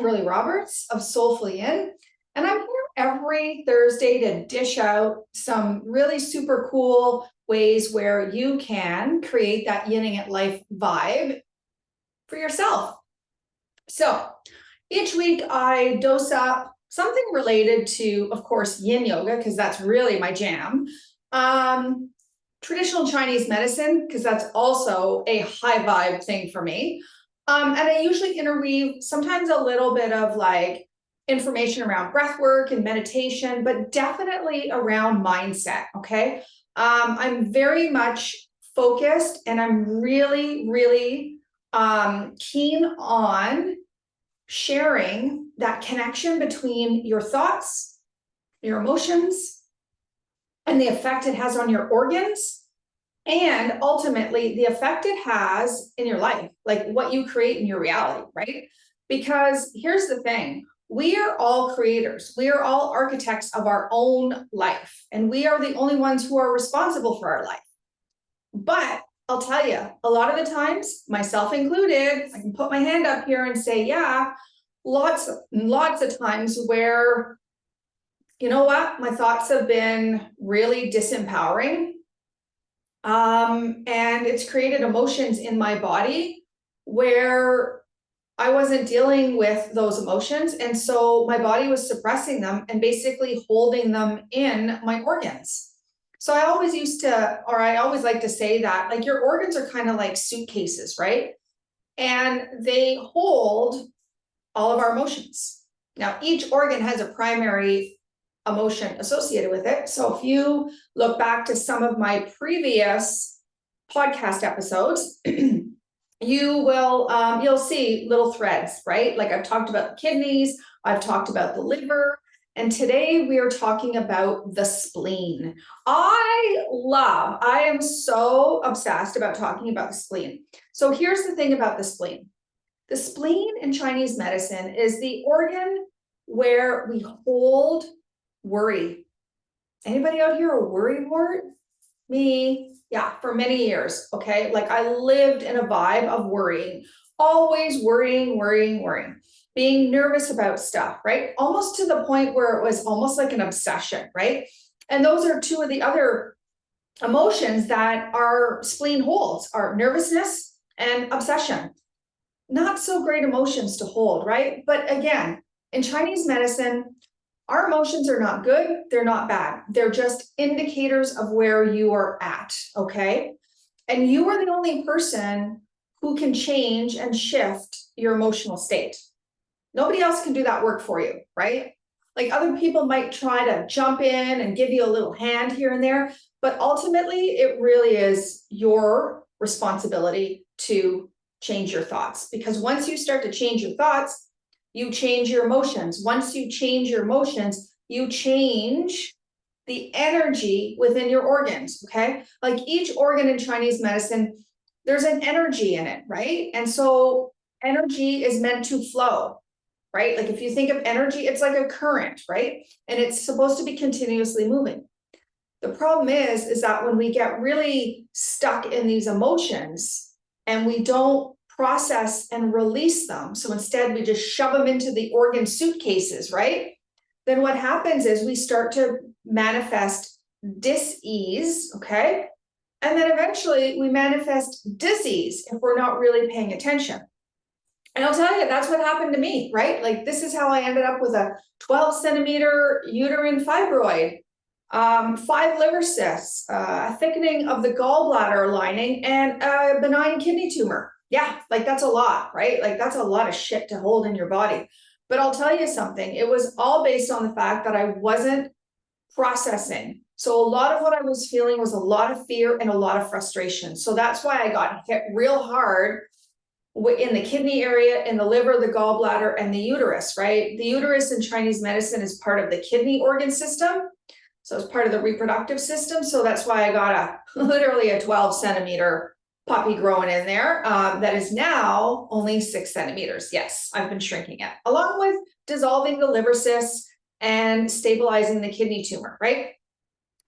Kimberley Roberts of SolefulYin, and I'm here every Thursday to dish out some really super cool ways where you can create that yinning at life vibe for yourself. So each week I dose up something related to, of course, Yin Yoga, because that's really my jam. Traditional Chinese medicine, because that's also a high vibe thing for me. And I usually interweave sometimes a little bit of like information around breathwork and meditation, but definitely around mindset, okay? I'm very much focused and I'm really, really keen on sharing that connection between your thoughts, your emotions, and the effect it has on your organs, and ultimately the effect it has in your life, like what you create in your reality, right? Because here's the thing, we are all creators. We are all architects of our own life, and we are the only ones who are responsible for our life. But I'll tell you, a lot of the times, myself included, I can put my hand up here and say, yeah, lots of times where, you know what, my thoughts have been really disempowering. And it's created emotions in my body where I wasn't dealing with those emotions. And so my body was suppressing them and basically holding them in my organs. So I always like to say that like your organs are kind of like suitcases, right? And they hold all of our emotions. Now, each organ has a primary emotion associated with it. So if you look back to some of my previous podcast episodes, you'll see little threads, right? Like I've talked about the kidneys, I've talked about the liver, and today we are talking about the spleen. I am so obsessed about talking about the spleen. So here's the thing about the spleen. The spleen in Chinese medicine is the organ where we hold worry. Anybody out here a worrywart? Me, yeah, for many years, okay? Like I lived in a vibe of worrying, always worrying, being nervous about stuff, right? Almost to the point where it was almost like an obsession, right? And those are two of the other emotions that our spleen holds, are nervousness and obsession. Not so great emotions to hold, right? But again, in Chinese medicine, our emotions are not good, they're not bad. They're just indicators of where you are at, okay? And you are the only person who can change and shift your emotional state. Nobody else can do that work for you, right? Like other people might try to jump in and give you a little hand here and there, but ultimately it really is your responsibility to change your thoughts. Because once you start to change your thoughts, you change your emotions. Once you change your emotions, you change the energy within your organs, okay? Like each organ in Chinese medicine, there's an energy in it, right? And so energy is meant to flow, right? Like if you think of energy, it's like a current, right? And it's supposed to be continuously moving. The problem is that when we get really stuck in these emotions and we don't process and release them, so instead we just shove them into the organ suitcases, right? Then what happens is we start to manifest dis-ease, okay? And then eventually we manifest disease if we're not really paying attention. And I'll tell you, that's what happened to me, right? Like this is how I ended up with a 12-centimeter uterine fibroid, 5 liver cysts, a thickening of the gallbladder lining, and a benign kidney tumor. Yeah, like that's a lot, right? Like that's a lot of shit to hold in your body. But I'll tell you something, it was all based on the fact that I wasn't processing. So a lot of what I was feeling was a lot of fear and a lot of frustration. So that's why I got hit real hard in the kidney area, in the liver, the gallbladder, and the uterus, right? The uterus in Chinese medicine is part of the kidney organ system. So it's part of the reproductive system. So that's why I got literally a 12-centimeter puppy growing in there that is now only 6 centimeters. Yes, I've been shrinking it, along with dissolving the liver cysts and stabilizing the kidney tumor, right?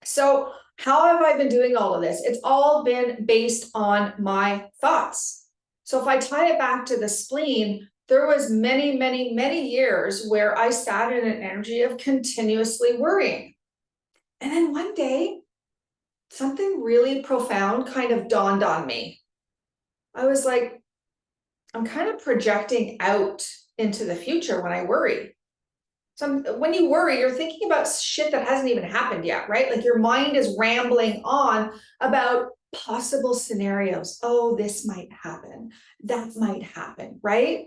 So how have I been doing all of this? It's all been based on my thoughts. So if I tie it back to the spleen, there was many, many, many years where I sat in an energy of continuously worrying. And then one day, something really profound kind of dawned on me. I was like, I'm kind of projecting out into the future when I worry. So when you worry, you're thinking about shit that hasn't even happened yet, right? Like your mind is rambling on about possible scenarios. Oh, this might happen. That might happen, right?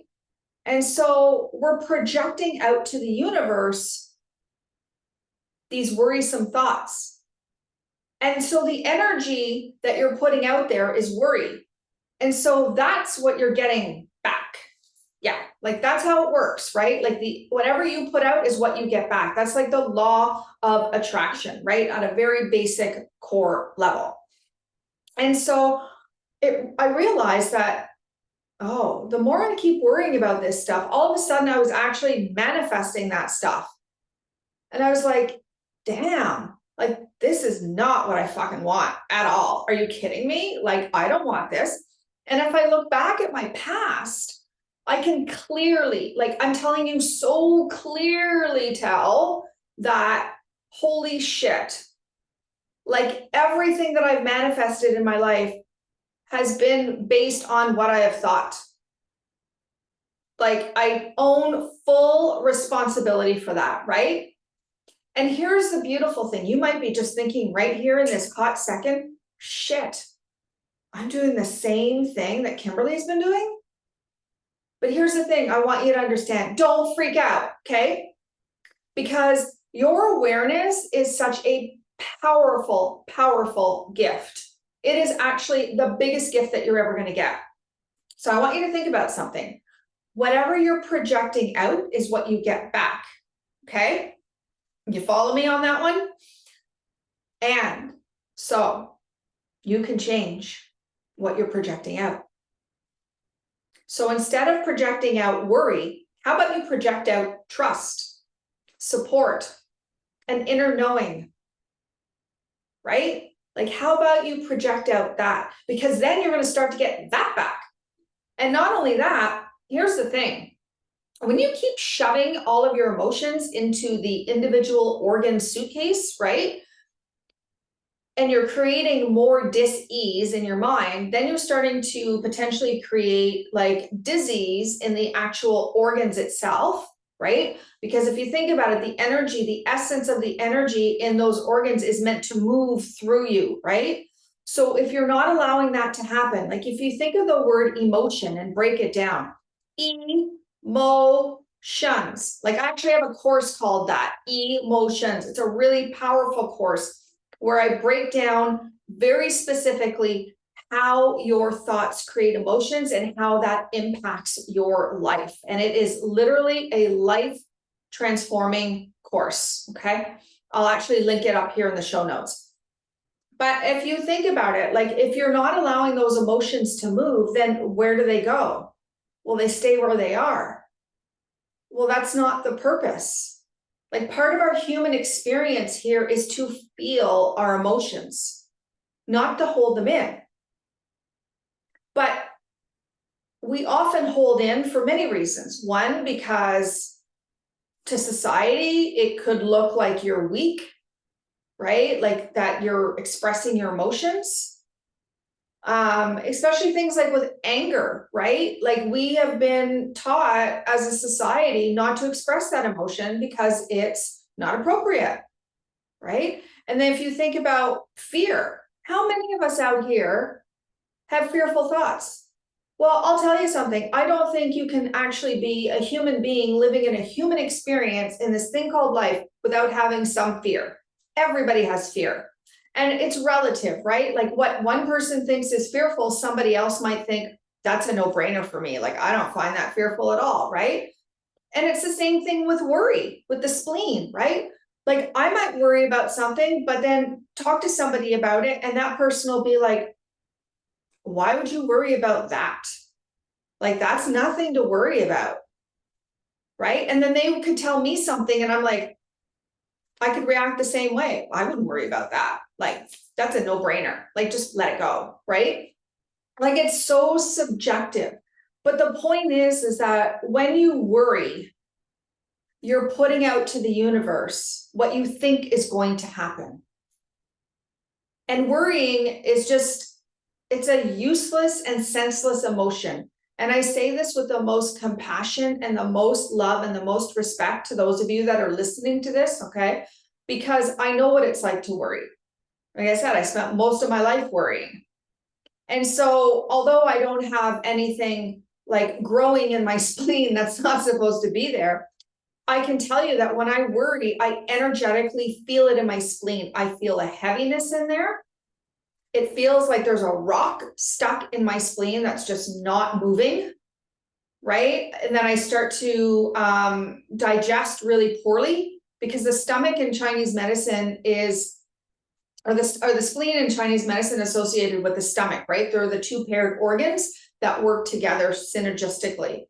And so we're projecting out to the universe these worrisome thoughts. And so the energy that you're putting out there is worry. And so that's what you're getting back. Yeah, like that's how it works, right? Like whatever you put out is what you get back. That's like the law of attraction, right? On a very basic core level. And so I realized that, oh, the more I keep worrying about this stuff, all of a sudden I was actually manifesting that stuff. And I was like, damn, like this is not what I fucking want at all. Are you kidding me? Like, I don't want this. And if I look back at my past, I can clearly, like I'm telling you, so clearly tell that, holy shit, like everything that I've manifested in my life has been based on what I have thought. Like I own full responsibility for that, right? And here's the beautiful thing. You might be just thinking right here in this hot second, shit, I'm doing the same thing that Kimberly's been doing. But here's the thing I want you to understand. Don't freak out, okay? Because your awareness is such a powerful, powerful gift. It is actually the biggest gift that you're ever going to get. So I want you to think about something. Whatever you're projecting out is what you get back, okay? You follow me on that one? And so you can change what you're projecting out. So instead of projecting out worry, how about you project out trust, support, and inner knowing, right? Like, how about you project out that? Because then you're going to start to get that back. And not only that, here's the thing. When you keep shoving all of your emotions into the individual organ suitcase, right? And you're creating more dis-ease in your mind, then you're starting to potentially create like disease in the actual organs itself, right? Because if you think about it, the energy, the essence of the energy in those organs is meant to move through you, right? So if you're not allowing that to happen, like if you think of the word emotion and break it down, emotions, like I actually have a course called that, emotions. It's a really powerful course where I break down very specifically how your thoughts create emotions and how that impacts your life. And it is literally a life transforming course, okay? I'll actually link it up here in the show notes. But if you think about it, like if you're not allowing those emotions to move, then where do they go? Well, they stay where they are. Well, that's not the purpose. Like part of our human experience here is to feel our emotions, not to hold them in. But we often hold in for many reasons. One, because to society, it could look like you're weak, right? Like that you're expressing your emotions. Especially things like with anger, right? Like we have been taught as a society not to express that emotion because it's not appropriate, right? And then if you think about fear, how many of us out here have fearful thoughts? Well, I'll tell you something. I don't think you can actually be a human being living in a human experience in this thing called life without having some fear. Everybody has fear. And it's relative, right? Like what one person thinks is fearful, somebody else might think that's a no-brainer for me. Like I don't find that fearful at all, right? And it's the same thing with worry, with the spleen, right? Like I might worry about something, but then talk to somebody about it and that person will be like, why would you worry about that? Like that's nothing to worry about, right? And then they could tell me something and I'm like, I could react the same way. I wouldn't worry about that. Like, that's a no-brainer. Like, just let it go, right? Like, it's so subjective. But the point is that when you worry, you're putting out to the universe what you think is going to happen. And worrying is just, it's a useless and senseless emotion. And I say this with the most compassion and the most love and the most respect to those of you that are listening to this, okay? Because I know what it's like to worry. Like I said, I spent most of my life worrying. And so, although I don't have anything like growing in my spleen that's not supposed to be there, I can tell you that when I worry, I energetically feel it in my spleen. I feel a heaviness in there. It feels like there's a rock stuck in my spleen that's just not moving, right? And then I start to digest really poorly, because the stomach in Chinese medicine is, or the spleen in Chinese medicine associated with the stomach, right? They're the two paired organs that work together synergistically.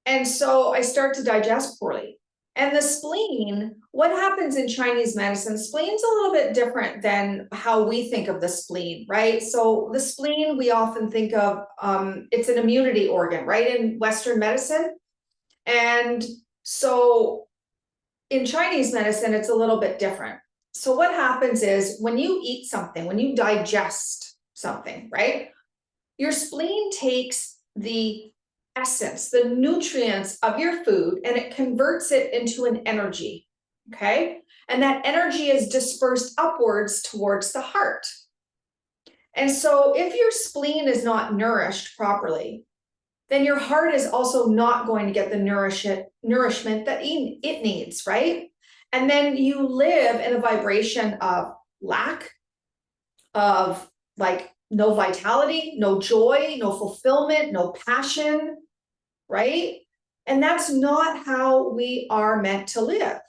And so I start to digest poorly. And the spleen, what happens in Chinese medicine, spleen's a little bit different than how we think of the spleen, right? So the spleen, we often think of, it's an immunity organ, right, in Western medicine. And so in Chinese medicine, it's a little bit different. So what happens is when you eat something, when you digest something, right, your spleen takes the essence, the nutrients of your food, and it converts it into an energy, okay? And that energy is dispersed upwards towards the heart. And so if your spleen is not nourished properly, then your heart is also not going to get the nourishment that it needs, right? And then you live in a vibration of lack, of like no vitality, no joy, no fulfillment, no passion, right? And that's not how we are meant to live.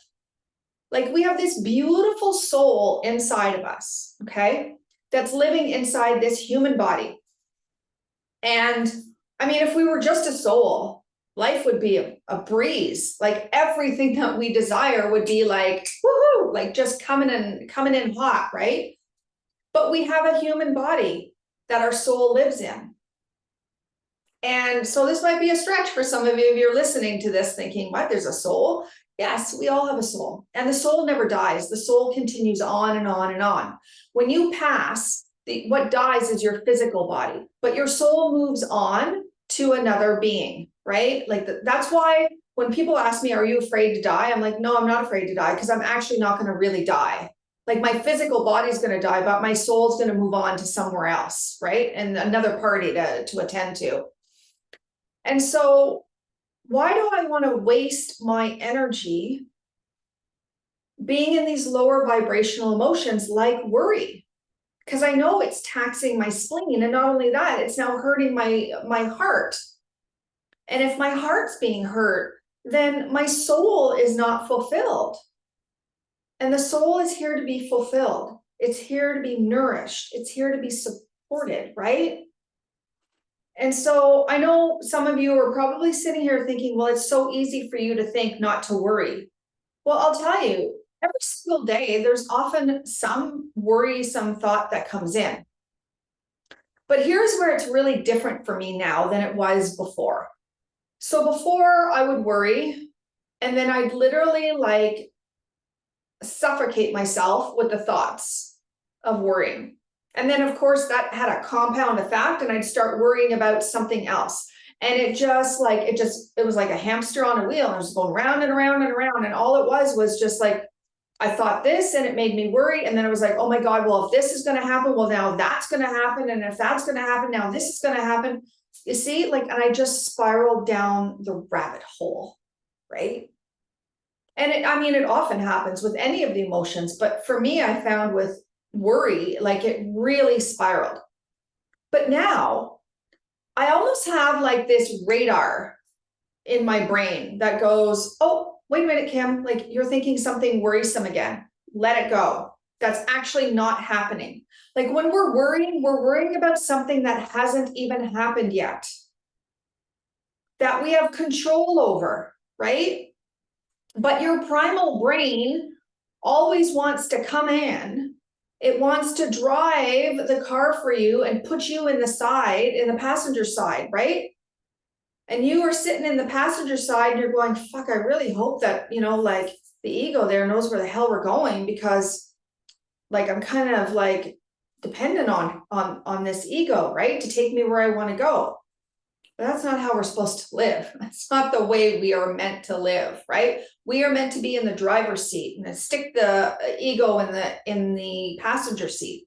Like, we have this beautiful soul inside of us, okay, that's living inside this human body. And I mean, if we were just a soul, life would be a breeze. Like, everything that we desire would be like, woohoo, like just coming in hot, right? But we have a human body that our soul lives in. And so this might be a stretch for some of you if you're listening to this thinking, what, there's a soul? Yes, we all have a soul. And the soul never dies. The soul continues on and on and on. When you pass, what dies is your physical body, but your soul moves on to another being, right? Like that's why when people ask me, are you afraid to die? I'm like, no, I'm not afraid to die, because I'm actually not going to really die. Like, my physical body's going to die, but my soul's going to move on to somewhere else, right? And another party to attend to. And so why do I want to waste my energy being in these lower vibrational emotions like worry? Because I know it's taxing my spleen. And not only that, it's now hurting my heart. And if my heart's being hurt, then my soul is not fulfilled. And the soul is here to be fulfilled. It's here to be nourished. It's here to be supported, right? And so I know some of you are probably sitting here thinking, well, it's so easy for you to think not to worry. Well, I'll tell you, every single day, there's often some worrisome thought that comes in. But here's where it's really different for me now than it was before. So before, I would worry, and then I'd literally like suffocate myself with the thoughts of worrying. And then, of course, that had a compound effect, and I'd start worrying about something else. And it was like a hamster on a wheel, and it was going round and around and around. And all it was just like, I thought this, and it made me worry. And then it was like, oh my God, well, if this is going to happen, well, now that's going to happen. And if that's going to happen, now this is going to happen. You see, like, and I just spiraled down the rabbit hole, right? And it often happens with any of the emotions, but for me, I found with worry, like, it really spiraled. But now I almost have like this radar in my brain that goes, oh, wait a minute, Kim, like, you're thinking something worrisome again. Let it go. That's actually not happening. Like, when we're worrying about something that hasn't even happened yet, that we have control over, right? But your primal brain always wants to come in. It wants to drive the car for you and put you in the passenger side, right? And you are sitting in the passenger side and you're going, fuck, I really hope that, like the ego there knows where the hell we're going, because like I'm kind of like dependent on this ego, right? To take me where I want to go. But that's not how we're supposed to live. That's not the way we are meant to live, right? We are meant to be in the driver's seat and stick the ego in the passenger seat.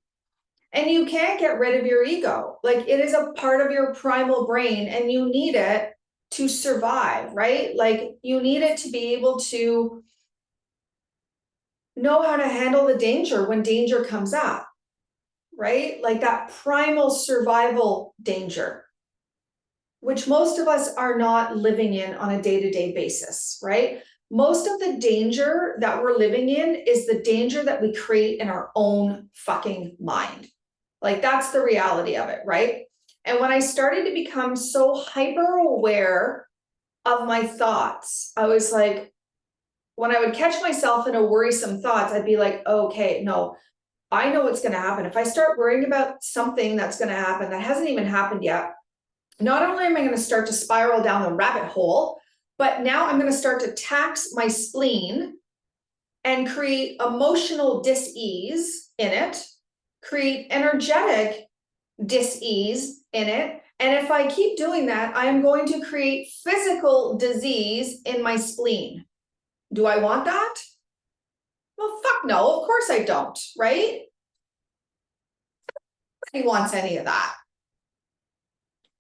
And you can't get rid of your ego. Like, it is a part of your primal brain and you need it to survive, right? Like, you need it to be able to know how to handle the danger when danger comes up, right? Like that primal survival danger, which most of us are not living in on a day-to-day basis, right? Most of the danger that we're living in is the danger that we create in our own fucking mind. Like, that's the reality of it, right? And when I started to become so hyper aware of my thoughts, I was like, when I would catch myself in a worrisome thoughts, I'd be like, okay, no, I know what's going to happen. If I start worrying about something that's going to happen that hasn't even happened yet, not only am I going to start to spiral down the rabbit hole, but now I'm going to start to tax my spleen and create emotional dis-ease in it, create energetic dis-ease in it. And if I keep doing that, I am going to create physical disease in my spleen. Do I want that? Well, fuck no, of course I don't, right? Nobody wants any of that.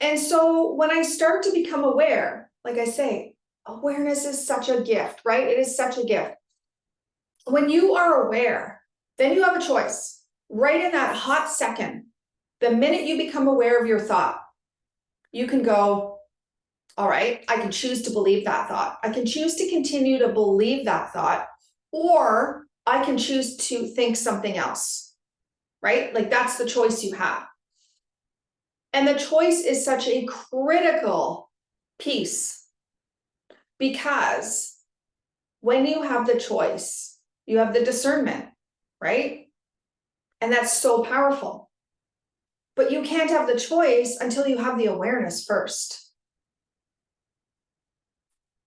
And so when I start to become aware, like I say, awareness is such a gift, right? It is such a gift. When you are aware, then you have a choice. Right in that hot second, the minute you become aware of your thought, you can go, all right, I can choose to believe that thought. I can choose to continue to believe that thought, or I can choose to think something else, right? Like, that's the choice you have. And the choice is such a critical piece, because when you have the choice, you have the discernment, right? And that's so powerful. But you can't have the choice until you have the awareness first.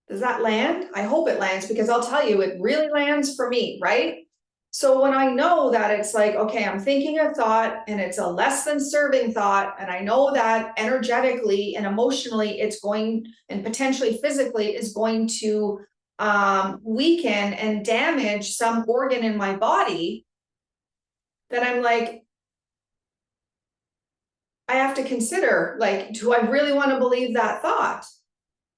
Does that land? I hope it lands, because I'll tell you, it really lands for me, right? So when I know that it's like, okay, I'm thinking a thought and it's a less than serving thought, and I know that energetically and emotionally it's going, and potentially physically is going to weaken and damage some organ in my body, then I'm like, I have to consider, like, do I really want to believe that thought?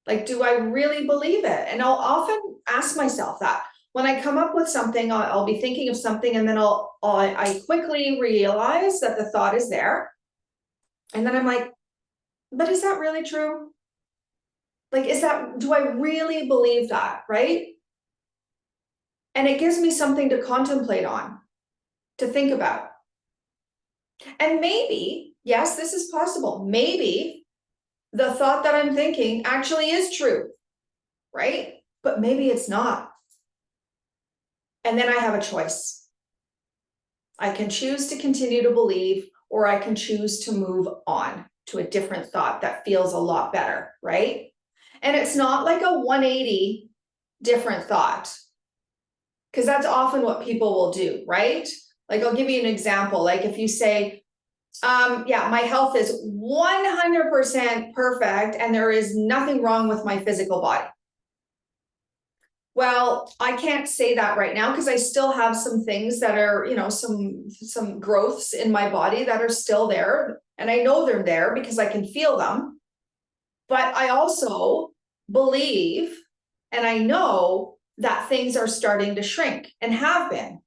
Like, do I really believe it? And I'll often ask myself that. When I come up with something, I'll be thinking of something, and then I quickly realize that the thought is there. And then I'm like, but is that really true? Like, do I really believe that, right? And it gives me something to contemplate on, to think about. And maybe, yes, this is possible. Maybe the thought that I'm thinking actually is true, right? But maybe it's not. And then I have a choice. I can choose to continue to believe, or I can choose to move on to a different thought that feels a lot better, right? And it's not like a 180 different thought, because that's often what people will do, right? Like, I'll give you an example. Like, if you say, yeah, my health is 100% perfect and there is nothing wrong with my physical body. Well, I can't say that right now, because I still have some things that are, some growths in my body that are still there. And I know they're there because I can feel them. But I also believe, and I know that things are starting to shrink and have been.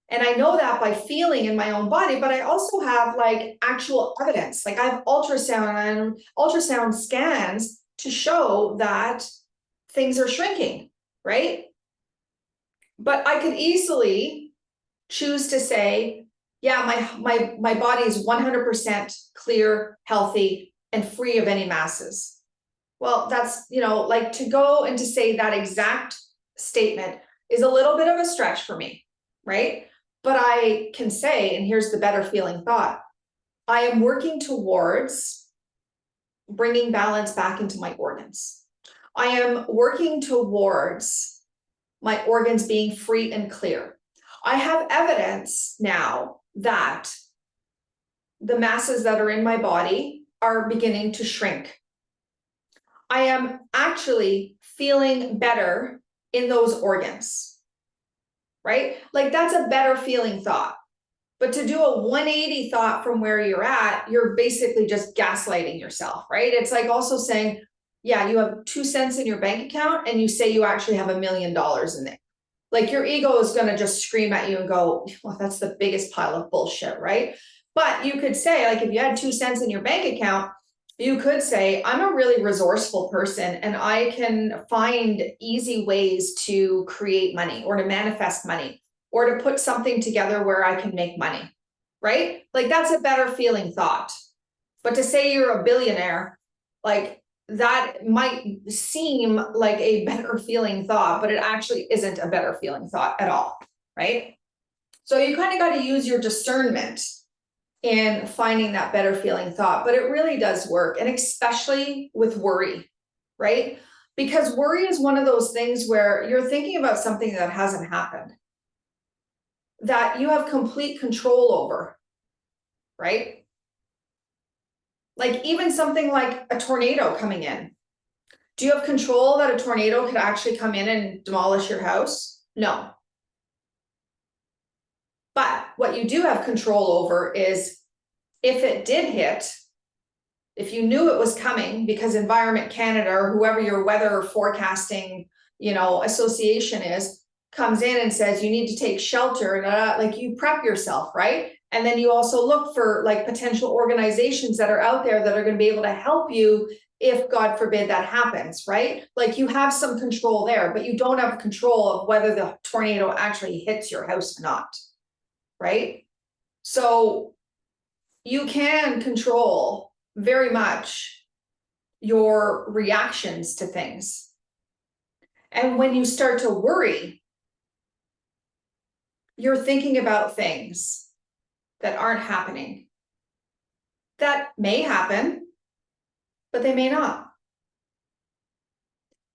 And I know that by feeling in my own body, but I also have like actual evidence. Like, I have ultrasound scans to show that things are shrinking, right? But I could easily choose to say, yeah, my body is 100% clear, healthy, and free of any masses. Well, that's, like, to go and to say that exact statement is a little bit of a stretch for me, right? But I can say, and here's the better feeling thought, I am working towards bringing balance back into my organs. I am working towards my organs being free and clear. I have evidence now that the masses that are in my body are beginning to shrink. I am actually feeling better in those organs, right? Like that's a better feeling thought. But to do a 180 thought from where you're at, you're basically just gaslighting yourself, right? It's like also saying, yeah, you have 2 cents in your bank account and you say you actually have $1 million in there. Like your ego is going to just scream at you and go, well, that's the biggest pile of bullshit, right? But you could say, like, if you had 2 cents in your bank account, you could say, I'm a really resourceful person and I can find easy ways to create money or to manifest money or to put something together where I can make money, right? Like that's a better feeling thought. But to say you're a billionaire, like that might seem like a better feeling thought, but it actually isn't a better feeling thought at all, right? So you kind of got to use your discernment in finding that better feeling thought, but it really does work. And especially with worry, right? Because worry is one of those things where you're thinking about something that hasn't happened, that you have complete control over, right? Like even something like a tornado coming in. Do you have control that a tornado could actually come in and demolish your house? No. But what you do have control over is if it did hit, if you knew it was coming because Environment Canada or whoever your weather forecasting, association is, comes in and says you need to take shelter, and like you prep yourself, right? And then you also look for like potential organizations that are out there that are going to be able to help you if God forbid that happens, right? Like you have some control there, but you don't have control of whether the tornado actually hits your house or not, right? So you can control very much your reactions to things. And when you start to worry, you're thinking about things that aren't happening, that may happen, but they may not.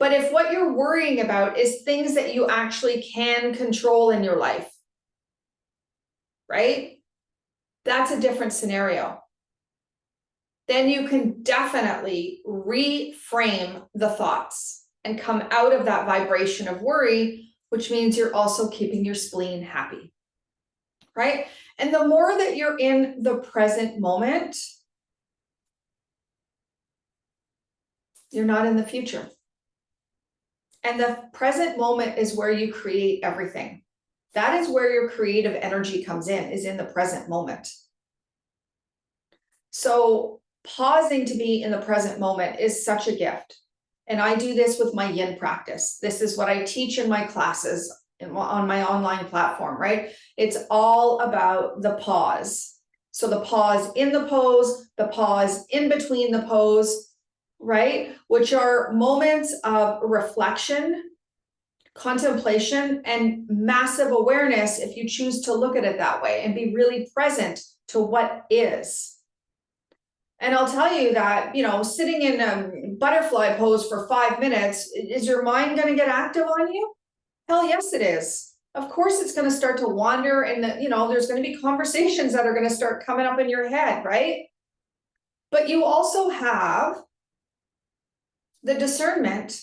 But if what you're worrying about is things that you actually can control in your life, right? That's a different scenario. Then you can definitely reframe the thoughts and come out of that vibration of worry, which means you're also keeping your spleen happy, right? And the more that you're in the present moment, you're not in the future. And the present moment is where you create everything. That is where your creative energy comes in, is in the present moment. So pausing to be in the present moment is such a gift. And I do this with my yin practice. This is what I teach in my classes on my online platform, right? It's all about the pause. So the pause in the pose, the pause in between the pose, right? Which are moments of reflection, contemplation, and massive awareness if you choose to look at it that way and be really present to what is. And I'll tell you that, sitting in a butterfly pose for 5 minutes, is your mind going to get active on you? Hell yes, it is. Of course, it's going to start to wander and there's going to be conversations that are going to start coming up in your head, right? But you also have the discernment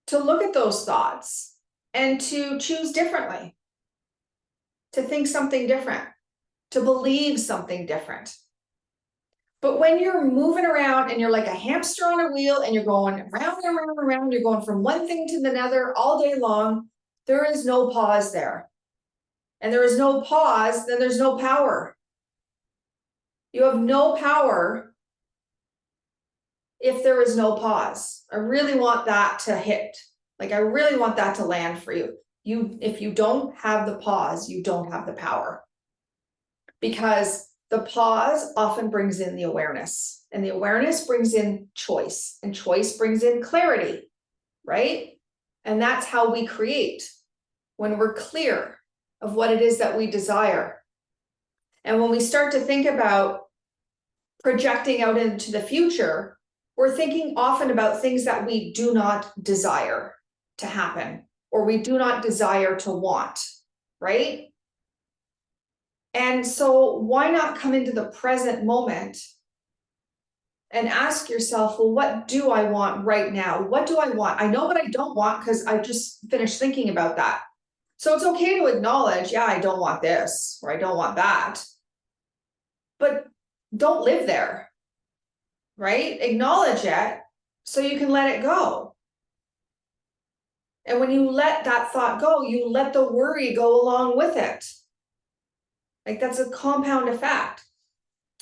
to look at those thoughts and to choose differently, to think something different, to believe something different. But when you're moving around and you're like a hamster on a wheel and you're going round and round and round, you're going from one thing to another all day long, there is no pause there. And there is no pause, then there's no power. You have no power if there is no pause. I really want that to hit. Like I really want that to land for you. If you don't have the pause, you don't have the power. Because the pause often brings in the awareness, and the awareness brings in choice, and choice brings in clarity, right? And that's how we create, when we're clear of what it is that we desire. And when we start to think about projecting out into the future, we're thinking often about things that we do not desire to happen or we do not desire to want, right? And so why not come into the present moment and ask yourself, well, what do I want right now? What do I want? I know what I don't want because I just finished thinking about that. So it's okay to acknowledge, yeah, I don't want this or I don't want that, but don't live there, right? Acknowledge it so you can let it go. And when you let that thought go, you let the worry go along with it. Like that's a compound effect.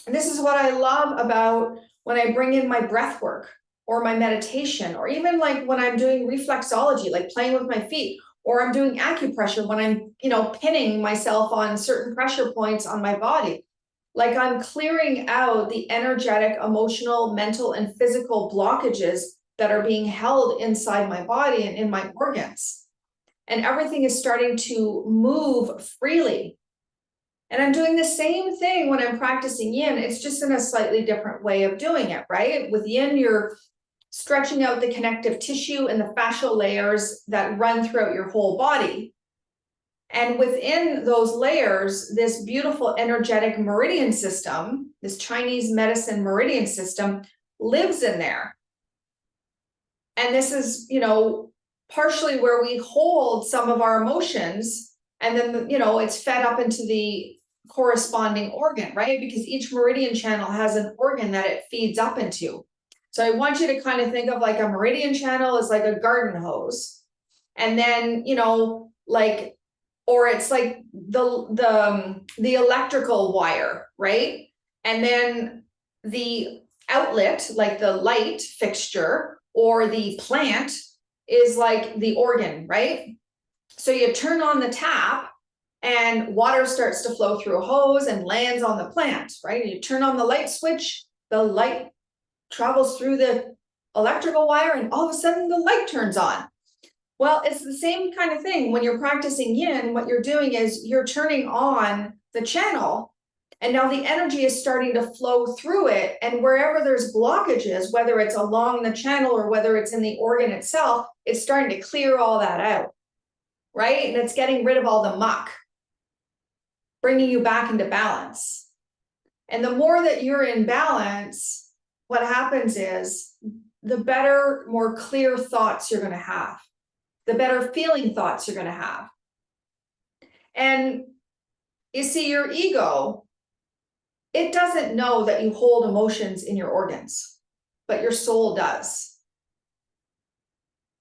And this is what I love about when I bring in my breath work or my meditation, or even like when I'm doing reflexology, like playing with my feet, or I'm doing acupressure when I'm, pinning myself on certain pressure points on my body. Like I'm clearing out the energetic, emotional, mental, and physical blockages that are being held inside my body and in my organs. And everything is starting to move freely. And I'm doing the same thing when I'm practicing yin. It's just in a slightly different way of doing it, right? With yin, you're stretching out the connective tissue and the fascial layers that run throughout your whole body. And within those layers, this beautiful energetic meridian system, this Chinese medicine meridian system, lives in there. And this is, partially where we hold some of our emotions, and then, it's fed up into the corresponding organ, right? Because each meridian channel has an organ that it feeds up into. So I want you to kind of think of like a meridian channel as like a garden hose. And then, or it's like the electrical wire, right? And then the outlet, like the light fixture or the plant, is like the organ, right? So you turn on the tap and water starts to flow through a hose and lands on the plant, right? And you turn on the light switch, the light travels through the electrical wire and all of a sudden the light turns on. Well, it's the same kind of thing. When you're practicing yin, what you're doing is you're turning on the channel, and now the energy is starting to flow through it. And wherever there's blockages, whether it's along the channel or whether it's in the organ itself, it's starting to clear all that out, right? And it's getting rid of all the muck, bringing you back into balance. And the more that you're in balance, what happens is the better, more clear thoughts you're going to have, the better feeling thoughts you're going to have. And you see, your ego, it doesn't know that you hold emotions in your organs, but your soul does.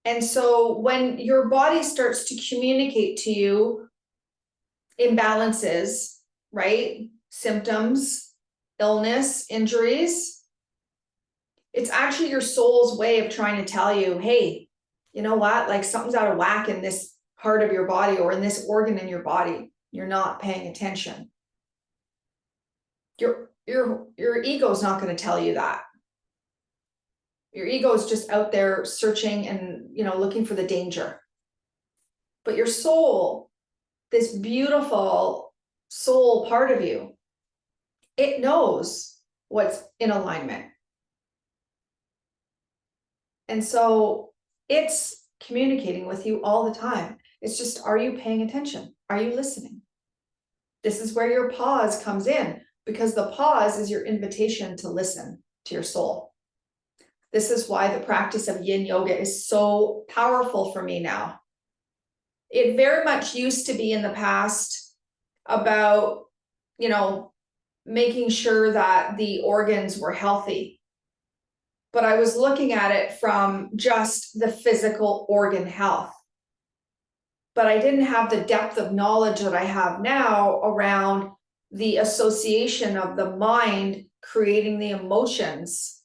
And so when your body starts to communicate to you imbalances, right? Symptoms, illness, injuries, it's actually your soul's way of trying to tell you, hey, you know what? Like something's out of whack in this part of your body or in this organ in your body. You're not paying attention. Your ego is not going to tell you that. Your ego is just out there searching and, looking for the danger. But your soul, this beautiful soul part of you, it knows what's in alignment. And so it's communicating with you all the time. It's just, are you paying attention? Are you listening? This is where your pause comes in, because the pause is your invitation to listen to your soul. This is why the practice of Yin Yoga is so powerful for me now. It very much used to be in the past about, making sure that the organs were healthy. But I was looking at it from just the physical organ health. But I didn't have the depth of knowledge that I have now around the association of the mind creating the emotions,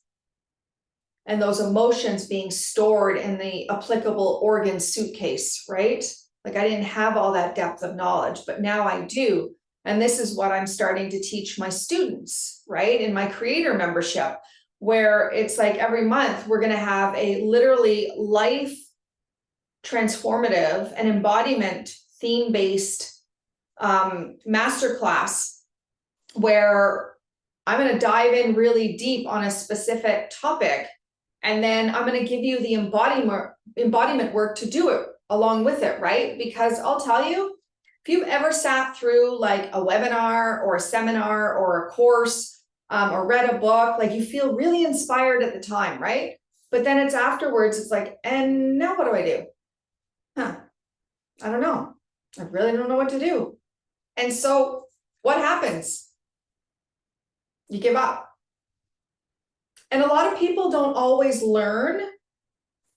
and those emotions being stored in the applicable organ suitcase, right? Like I didn't have all that depth of knowledge, but now I do. And this is what I'm starting to teach my students, right? In my creator membership, where it's like every month we're going to have a literally life transformative and embodiment theme-based masterclass where I'm going to dive in really deep on a specific topic. And then I'm going to give you the embodiment work to do it along with it, right? Because I'll tell you, if you've ever sat through like a webinar or a seminar or a course or read a book, like you feel really inspired at the time, right? But then it's afterwards, it's like, and now what do I do? I don't know. I really don't know what to do. And so what happens? You give up. And a lot of people don't always learn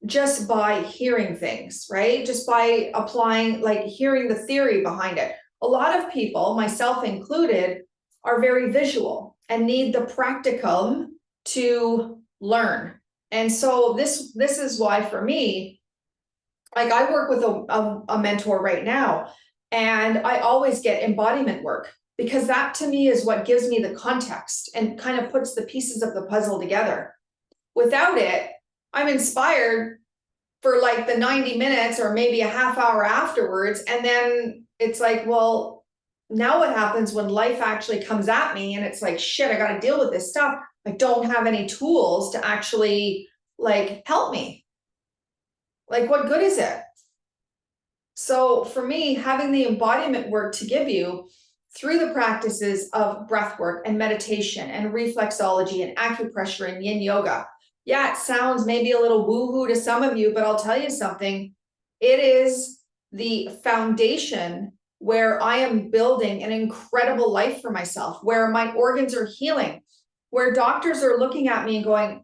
just by hearing things, right? Just by applying, like hearing the theory behind it. A lot of people, myself included, are very visual and need the practicum to learn. And so this is why for me, like I work with a mentor right now, and I always get embodiment work because that to me is what gives me the context and kind of puts the pieces of the puzzle together. Without it, I'm inspired for like the 90 minutes or maybe a half hour afterwards. And then it's like, well, now what happens when life actually comes at me and it's like, shit, I got to deal with this stuff. I don't have any tools to actually like help me. Like, what good is it? So for me, having the embodiment work to give you through the practices of breath work and meditation and reflexology and acupressure and yin yoga. Yeah, it sounds maybe a little woo-hoo to some of you, but I'll tell you something. It is the foundation where I am building an incredible life for myself, where my organs are healing, where doctors are looking at me and going,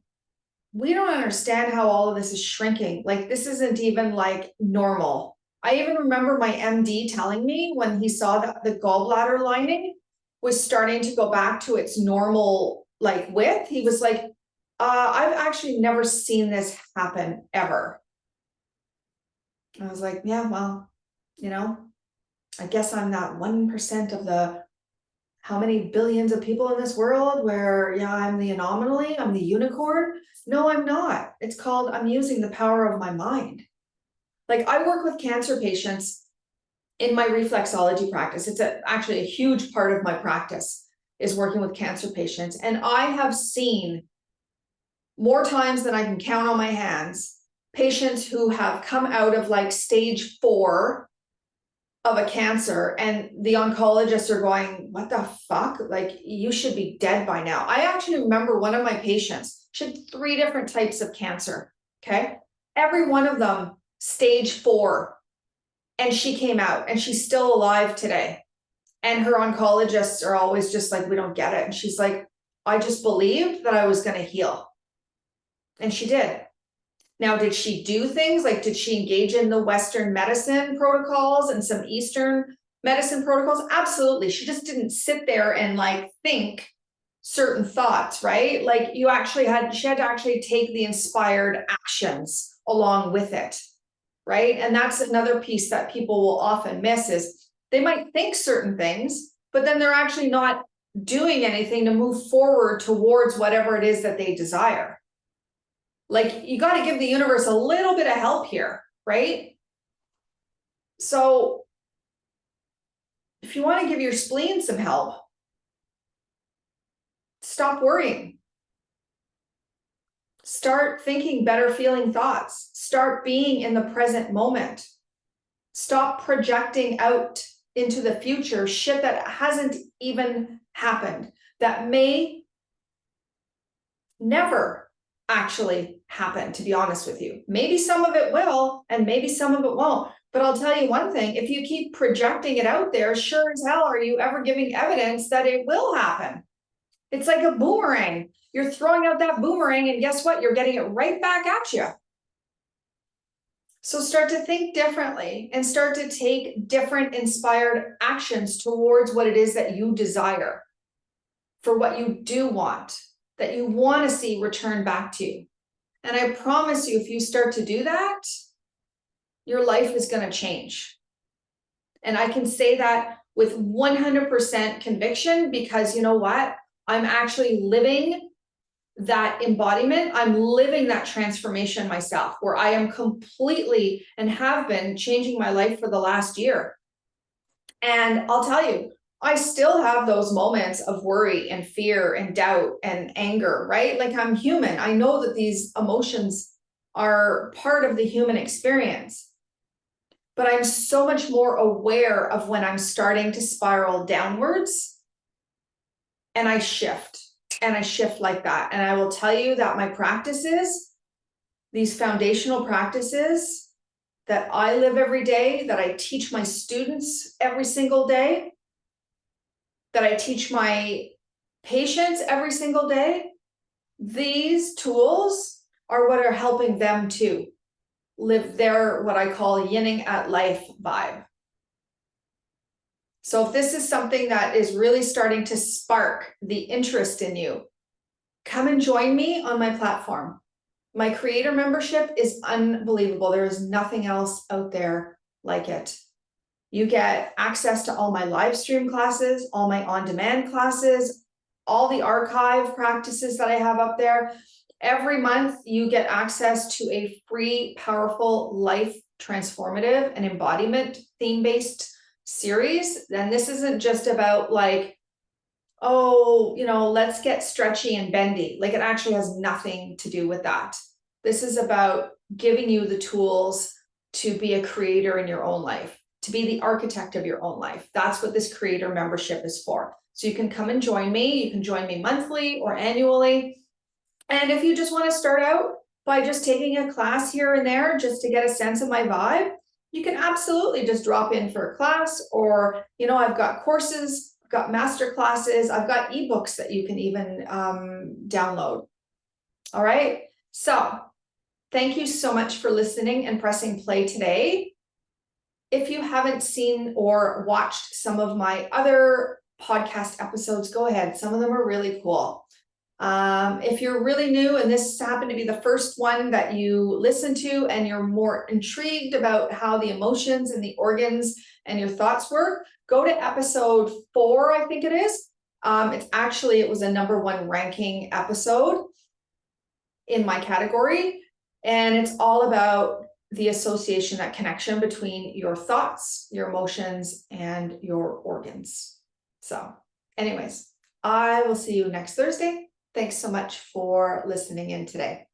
we don't understand how all of this is shrinking. Like, this isn't even like normal. I even remember my MD telling me when he saw that the gallbladder lining was starting to go back to its normal like width, he was like, I've actually never seen this happen ever. I was like, yeah, well, I guess I'm not 1% of the how many billions of people in this world where, yeah, I'm the anomaly, I'm the unicorn. No, I'm not. It's called, I'm using the power of my mind. Like I work with cancer patients in my reflexology practice. It's actually a huge part of my practice is working with cancer patients. And I have seen more times than I can count on my hands, patients who have come out of like stage 4 of a cancer and the oncologists are going, what the fuck? Like you should be dead by now. I actually remember one of my patients, she had 3 different types of cancer. Okay. Every one of them stage 4. And she came out and she's still alive today. And her oncologists are always just like, we don't get it. And she's like, I just believed that I was going to heal. And she did. Now, did she do things like, did she engage in the Western medicine protocols and some Eastern medicine protocols? Absolutely. She just didn't sit there and like think certain thoughts, right? Like she had to actually take the inspired actions along with it, right? And that's another piece that people will often miss is they might think certain things, but then they're actually not doing anything to move forward towards whatever it is that they desire. Like you got to give the universe a little bit of help here, right? So if you want to give your spleen some help, stop worrying. Start thinking better feeling thoughts. Start being in the present moment. Stop projecting out into the future shit that hasn't even happened, that may never actually happen, to be honest with you. Maybe some of it will, and maybe some of it won't. But I'll tell you one thing, if you keep projecting it out there, sure as hell are you ever giving evidence that it will happen. It's like a boomerang. You're throwing out that boomerang, and guess what? You're getting it right back at you. So start to think differently and start to take different inspired actions towards what it is that you desire, for what you do want, that you want to see return back to you. And I promise you, if you start to do that, your life is going to change. And I can say that with 100% conviction because you know what? I'm actually living that embodiment. I'm living that transformation myself, where I am completely and have been changing my life for the last year. And I'll tell you, I still have those moments of worry and fear and doubt and anger, right? Like, I'm human. I know that these emotions are part of the human experience. But I'm so much more aware of when I'm starting to spiral downwards, and I shift like that. And I will tell you that my practices, these foundational practices that I live every day, that I teach my students every single day, that I teach my patients every single day, these tools are what are helping them to live their, what I call yinning at life vibe. So if this is something that is really starting to spark the interest in you, come and join me on my platform. My creator membership is unbelievable. There is nothing else out there like it. You get access to all my live stream classes, all my on-demand classes, all the archive practices that I have up there. Every month, you get access to a free, powerful, life transformative and embodiment theme-based series. And this isn't just about like, oh, let's get stretchy and bendy. Like, it actually has nothing to do with that. This is about giving you the tools to be a creator in your own life, to be the architect of your own life. That's what this creator membership is for. So you can come and join me. You can join me monthly or annually. And if you just want to start out by just taking a class here and there, just to get a sense of my vibe, you can absolutely just drop in for a class, or, I've got courses, I've got master classes, I've got ebooks that you can even download. All right. So thank you so much for listening and pressing play today. If you haven't seen or watched some of my other podcast episodes, go ahead. Some of them are really cool. If you're really new and this happened to be the first one that you listen to, and you're more intrigued about how the emotions and the organs and your thoughts work, go to episode 4, I think it is. It was a #1 ranking episode in my category. And it's all about the association, that connection between your thoughts, your emotions, and your organs. So anyways, I will see you next Thursday. Thanks so much for listening in today.